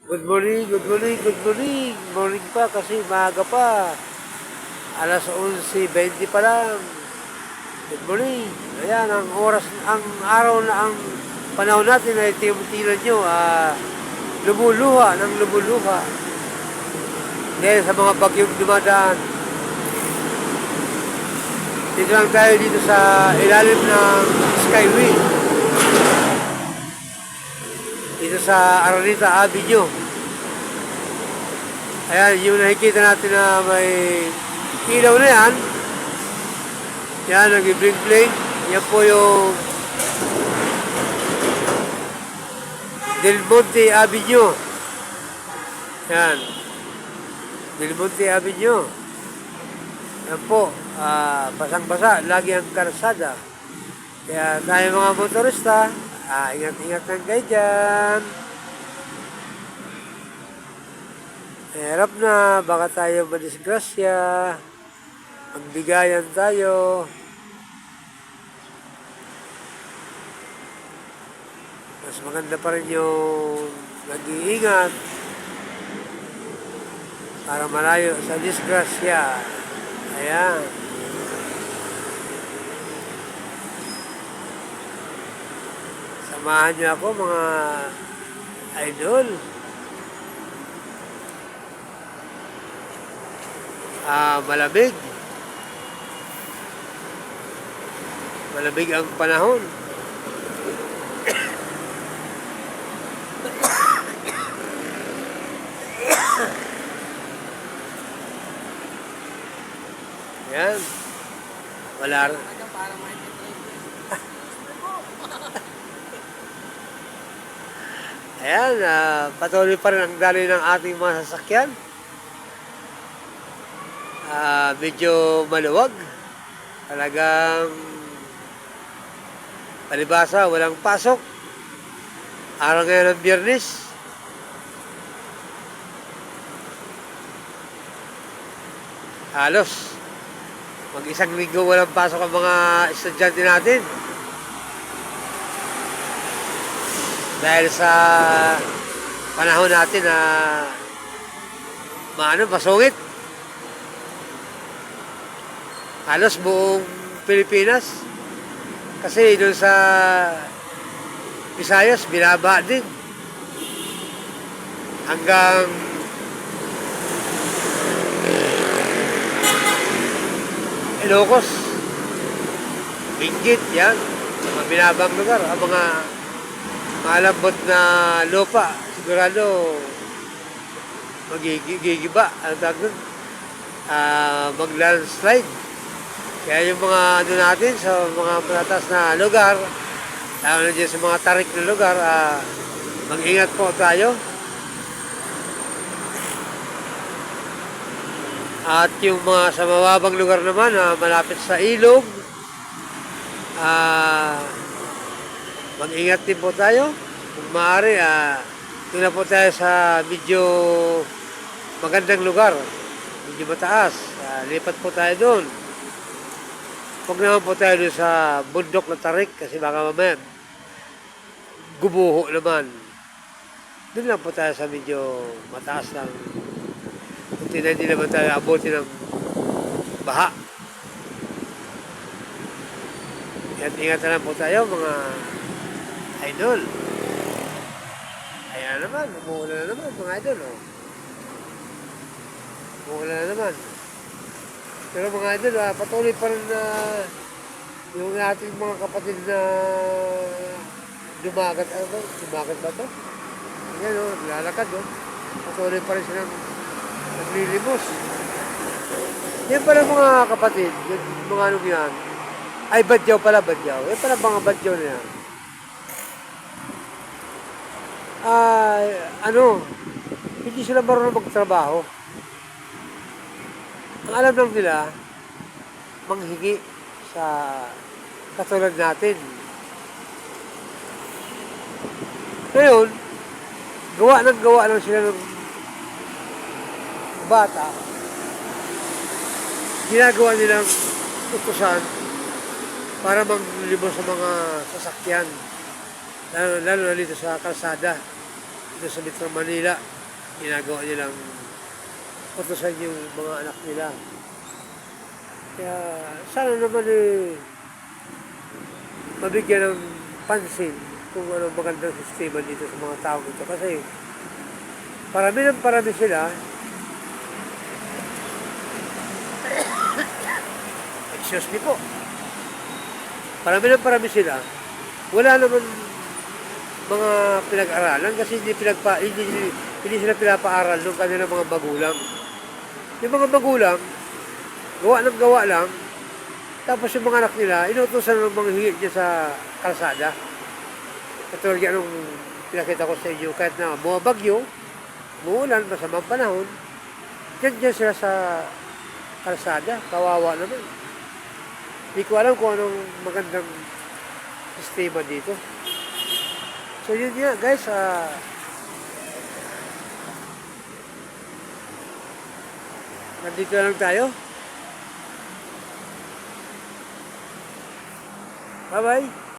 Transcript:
Good morning, good morning, good morning. Morning pa kasi maaga pa. Alas 11:20 pa lang. Good morning. Ayan, ang oras, ang araw na ang panahon natin ay tingnan nyo, lumuluha ng lumuluha. Dahil sa mga bagyong dumadaan. Dito lang tayo dito sa ilalim ng Skyway. Dito sa Araneta Avenue. Ayan, yung nakikita natin na may ilaw na yan. Yan, nag-blink-blink. Yan po yung Del Monte Avenue. Yan. Del Monte Avenue. Yan po. Basang-basa. Lagi ang karsada. Kaya tayo mga motorista, ingat-ingat lang kayo dyan. Hirap na, baka tayo madisgrasya. Magbigayan tayo. Mas maganda pa rin yung nag-iingat para malayo sa disgrasya. Ayan. Samahan niyo ako mga idol. Malamig. Malamig ang panahon. Yan. Wala rin. Ayan, patuloy pa rin ang daloy ng ating mga sasakyan. Medyo maluwag. Talagang palibasa, walang pasok. Araw ngayon ng Biyernes. Halos mag-isang linggo walang pasok ang mga estudyante natin. Dahil sa panahon natin na masungit. Halos buong Pilipinas. Kasi doon sa Visayas, binaba din. Hanggang Ilocos, Benguet, yan. Mga binabang lugar. Ang mga malambot na lupa, sigurado magigiba. Ang tawag doon? Mag-landslide. Kaya yung mga ano natin sa mga patatas na lugar, lalo na dyan sa mga tarik na lugar, mag-ingat po tayo. At yung mga sa mababang lugar naman, malapit sa ilog, mag-ingat din po tayo. Kung maaari, tingnan po tayo sa medyo magandang lugar, medyo mataas. Lipat po tayo doon. Huwag naman po tayo doon sa bundok na tarik kasi baka mamaya gubuho naman. Doon lang po tayo sa medyo mataas lang. Kung hindi naman tayo abutin ng baha. Ingat na lang po tayo mga idol. Ayan naman, umuulan na naman mga idol. Oh. Umuulan na naman. Pero mga idol, patuloy pa rin na yung ating mga kapatid na dumagat. Ano ba? Dumagat ba ito? Ayan o, lalakad o. Patuloy pa rin silang naglilimos. Yan pala mga kapatid, yung mga anong yan. Ay, badyaw pala, badyaw. Yan pala mga badyaw na yan. Hindi sila marunong magtrabaho. Ang alam lang nila, manghingi sa katulad natin. Ngayon, gawa lang sila ng bata. Ginagawa nilang utusan para manglibos sa mga sasakyan. Lalo na dito sa kalsada, dito sa Metro Manila. ginagawa nilang utusan yung mga anak nila. Kaya sana naman mabigyan ng pansin kung ano magandang sistema dito sa mga tao ito. Kasi parami sila. Excuse me po. Parami sila. Wala naman mga pinag-aralan kasi hindi sila pinapaaral ng kanilang mga magulang. Yung mga magulang, gawa lang, tapos yung mga anak nila, inutusan ng mga higit niya sa kalsada. Katulad yan nung pinakita ko sa inyo, kahit na bumabagyo, umuulan, masamang panahon, dyan sila sa kalsada, kawawa naman. Hindi ko alam kung anong magandang sistema dito. So yun nga guys, nandito na lang tayo. Bye-bye.